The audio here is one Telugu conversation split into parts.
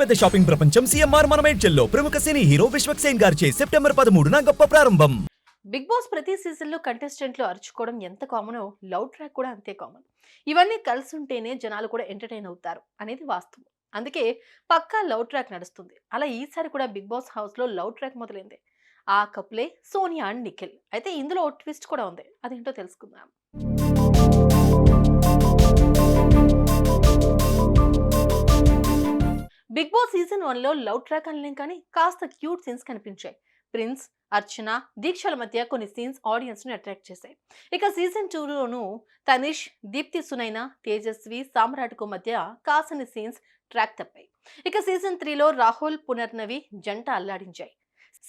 అతిపెద్ద షాపింగ్ ప్రపంచం సిఎంఆర్ మనమేడ్చల్లో ప్రముఖ సినీ హీరో విశ్వక్ సేన్ గారిచే సెప్టెంబర్ 13న గొప్ప ప్రారంభం. బిగ్ బాస్ ప్రతి సీజన్ లో కంటెస్టెంట్లు అరుచుకోవడం ఎంత కామనో లవ్ ట్రాక్ కూడా అంతే కామన్. ఇవన్నీ కలిసి ఉంటేనే జనాలు కూడా ఎంటర్టైన్ అవుతారు అనేది వాస్తవం. అందుకే పక్కా లవ్ ట్రాక్ నడుస్తుంది. అలా ఈసారి కూడా బిగ్ బాస్ హౌస్ లో లవ్ ట్రాక్ మొదలైంది. ఆ కపులే సోనియా అండ్ నిఖిల్. అయితే ఇందులో ట్విస్ట్ కూడా ఉంది, అదేంటో తెలుసుకుందాం. బిగ్ బాస్ సీజన్ 1 లో లవ్ ట్రాక్ అనలేం కానీ కాస్త క్యూట్ సీన్స్ కనిపించాయి. ప్రిన్స్, అర్చన, దీక్షల మధ్య కొన్ని సీన్స్ ఆడియన్స్ ని అట్రాక్ట్ చేశాయి. ఇక సీజన్ 2లోనూ తనిష్, దీప్తి సునైనా, తేజస్వి, సామ్రాట్కు మధ్య కాసని సీన్స్ ట్రాక్ తప్పాయి. ఇక సీజన్ 3లో రాహుల్, పునర్నవి జంట అల్లాడించాయి.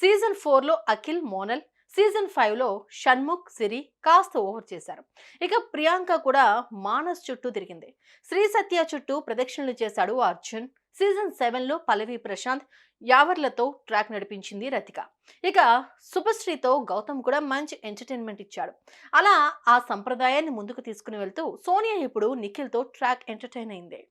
సీజన్ 4లో అఖిల్, మోనల్, సీజన్ 5లో షణ్ముఖ్, సిరి కాస్త ఓవర్ చేశారు. ఇక ప్రియాంక కూడా మానస్ చుట్టూ తిరిగింది. శ్రీ సత్య చుట్టూ ప్రదక్షిణలు చేశాడు అర్జున్. సీజన్ 7లో పల్లవి ప్రశాంత్, యావర్లతో ట్రాక్ నడిపించింది రతిక. ఇక శుభశ్రీతో గౌతమ్ కూడా మంచి ఎంటర్టైన్మెంట్ ఇచ్చాడు. అలా ఆ సంప్రదాయాన్ని ముందుకు తీసుకుని వెళ్తూ సోనియా ఇప్పుడు నిఖిల్తో ట్రాక్ ఎంటర్టైన్ అయింది.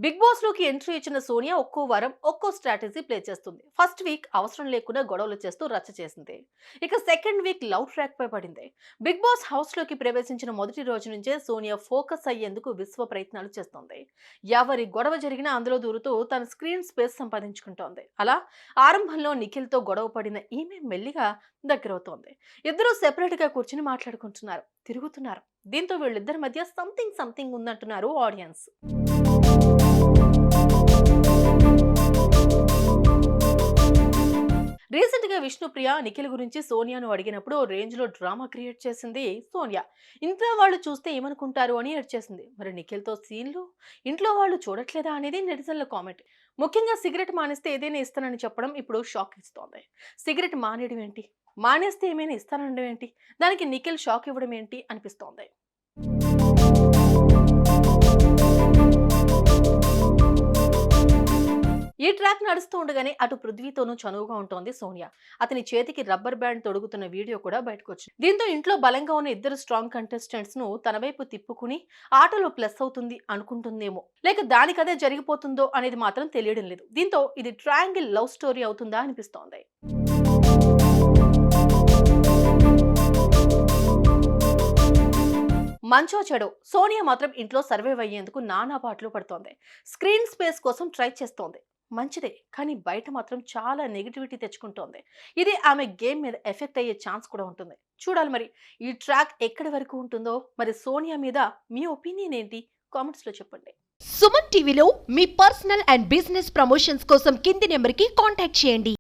బిగ్ బాస్ లోకి ఎంట్రీ ఇచ్చిన సోనియా ఒక్కో వారం ఒక్కో స్ట్రాటజీ ప్లే చేస్తుంది. ఫస్ట్ వీక్ అవసరం లేకుండా గొడవలు చేస్తూ రచ్చ చేసింది. ఇక సెకండ్ వీక్ లవ్ ట్రాక్ పై పడింది. బిగ్ బాస్ హౌస్ లోకి ప్రవేశించిన మొదటి రోజు నుంచే సోనియా ఫోకస్ అయ్యేందుకు విశ్వ ప్రయత్నాలు చేస్తోంది. ఎవరి గొడవ జరిగినా అందులో దూరుతూ తన స్క్రీన్ స్పేస్ సంపాదించుకుంటోంది. అలా ఆరంభంలో నిఖిల్ తో గొడవ పడిన ఈమె మెల్లిగా దగ్గరవుతోంది. ఇద్దరు సెపరేట్ గా కూర్చుని మాట్లాడుకుంటున్నారు, తిరుగుతున్నారు. దీంతో వీళ్ళిద్దరి మధ్య సంథింగ్ ఉందంటున్నారు ఆడియన్స్. రీసెంట్ గా విష్ణుప్రియ నిఖిల్ గురించి సోనియాను అడిగినప్పుడు రేంజ్ లో డ్రామా క్రియేట్ చేసింది సోనియా. ఇంట్లో వాళ్ళు చూస్తే ఏమనుకుంటారు అని ఏడ్చేసింది. మరి నిఖిల్ తో సీన్లు ఇంట్లో వాళ్ళు చూడట్లేదా అనేది నెటిజన్ల కామెంట్. ముఖ్యంగా సిగరెట్ మానేస్తే ఏదైనా ఇస్తానని చెప్పడం ఇప్పుడు షాక్ ఇస్తోంది. సిగరెట్ మానేయడం ఏంటి, మానేస్తే ఏమైనా ఇస్తానడం ఏంటి, దానికి నిఖిల్ షాక్ ఇవ్వడం ఏంటి అనిపిస్తోంది. ఈ ట్రాక్ నడుస్తూ ఉండగానే అటు పృథ్వీతోనూ చనువుగా ఉంటోంది సోనియా. అతని చేతికి రబ్బర్ బ్యాండ్ తొడుగుతున్న వీడియో కూడా బయటకు వచ్చింది. దీంతో ఇంట్లో బలంగా ఉన్న ఇద్దరు స్ట్రాంగ్ కంటెస్టెంట్స్ ను తన వైపు తిప్పుకుని ఆటలో ప్లస్ అవుతుంది అనుకుంటుందేమో, లేక దానికదే జరిగిపోతుందో అనేది మాత్రం తెలియడం లేదు. దీంతో ఇది ట్రయాంగిల్ లవ్ స్టోరీ అవుతుందా అనిపిస్తోంది. మంచో చెడో సోనియా మాత్రం ఇంట్లో సర్వైవ్ అయ్యేందుకు నానా పాటలు పడుతోంది. స్క్రీన్ స్పేస్ కోసం ట్రై చేస్తోంది, మంచిదే. కానీ బయట మాత్రం చాలా నెగిటివిటీ తెచ్చుకుంటోంది. ఇది ఆమె గేమ్ మీద ఎఫెక్ట్ అయ్యే ఛాన్స్ కూడా ఉంటుంది. చూడాలి మరి ఈ ట్రాక్ ఎక్కడి వరకు ఉంటుందో. మరి సోనియా మీద మీ ఒపీనియన్ ఏంటి, కామెంట్స్ లో చెప్పండి. సుమన్ టీవీలో మీ పర్సనల్ అండ్ బిజినెస్ ప్రమోషన్స్ కోసం కింది నెంబర్కి కాంటాక్ట్ చేయండి.